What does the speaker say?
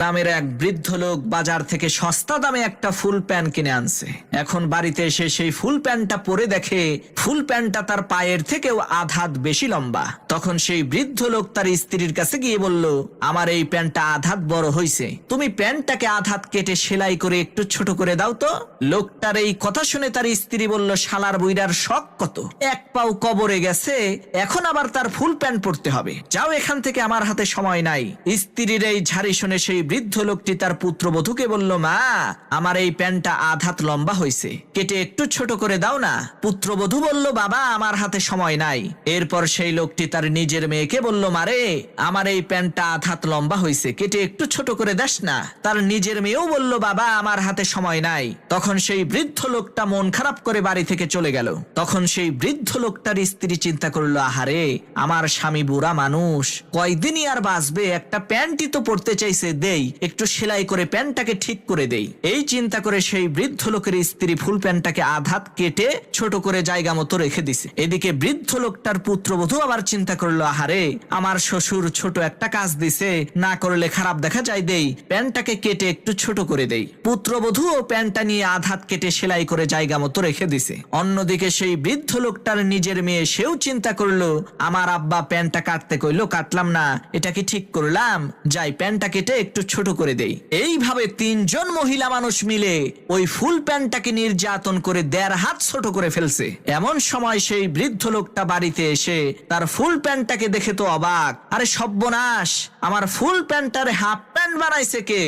গ্রামের এক বৃদ্ধ লোক বাজার থেকে সস্তা দামে একটা ফুল প্যান্ট কিনে আনছে। এখন বাড়িতে এসে সেই ফুল প্যান্টটা পরে দেখে ফুল প্যান্টটা তার পায়ের থেকেও আধ হাত বেশি লম্বা। তখন সেই বৃদ্ধ লোক তার স্ত্রীর কাছে গিয়ে বলল, আমার এই প্যান্টটা আধ হাত বড় হয়েছে, তুমি প্যান্টটাকে আধ হাত কেটে সেলাই করে একটু ছোট করে দাও তো। লোকটার এই কথা শুনে তার স্ত্রী বলল, শালার বুইড়ার শখ কত, এক পাও কবরে গেছে, এখন আবার তার ফুল প্যান্ট পরতে হবে, যাও এখান থেকে, আমার হাতে সময় নাই। স্ত্রীর এই ঝাড়ি শুনে সেই বৃদ্ধ লোকটি তার পুত্রবধূকে বলল, মা, আমার এই প্যান্টটা আধ হাত লম্বা হয়েছে, কেটে একটু ছোট করে দাও না। পুত্রবধূ বলল, বাবা, আমার হাতে সময় নাই। এরপর সেই লোকটি তার নিজের মেয়েকে বলল, মারে, আমার এই প্যান্টটা আধ হাত লম্বা হয়েছে, কেটে একটু ছোট করে দাস না। তার নিজের মেয়েও বলল, বাবা, আমার হাতে সময় নাই। তখন সেই বৃদ্ধ লোকটা মন খারাপ করে বাড়ি থেকে চলে গেল। তখন সেই বৃদ্ধ লোকটার স্ত্রী চিন্তা করলো, আহারে, আমার স্বামী বুড়া মানুষ, কয়দিনই আর বাঁচবে, একটা প্যান্টই তো পরতে চাইছে, দেই একটু সেলাই করে প্যান্টটাকে ঠিক করে দেই। এই চিন্তা করে সেই বৃদ্ধ লোকের স্ত্রী ফুল প্যান্টটাকে আধ হাত কেটে ছোট করে জায়গা মতো রেখে দিছে। এদিকে বৃদ্ধ লোকটার পুত্রবধূ আবার চিন্তা করলো, আহারে, আমার শ্বশুর ছোট একটা কাজ দিছে, না করলে খারাপ দেখা যায়, দেই প্যান্টটাকে কেটে একটু ছোট করে দেই। পুত্রবধূ ও প্যান্টটা নিয়ে আধ হাত কেটে সেলাই করে জায়গা মতো রেখে দিছে। অন্যদিকে সেই বৃদ্ধ লোকটার নিজের মেয়ে, সেও চিন্তা করলো, আমার আব্বা প্যান্টটা কাটতে কইলো, কাটলাম না, এটা কি ঠিক করলাম, যাই প্যান্টটা কেটে একটু ছোট করে দেই। এইভাবে তিনজন মহিলা মানুষ মিলে ওই ফুল প্যান্টটাকে নির্যাতন করে 1.5 হাত ছোট করে ফেলছে। এমন সময় সেই বৃদ্ধ লোকটা বাড়িতে এসে তার ফুল প্যান্টটাকে দেখে তো অবাক, আরে সর্বনাশ, আমার ফুল প্যান্টটার হাফ প্যান্ট বানাইছে কে?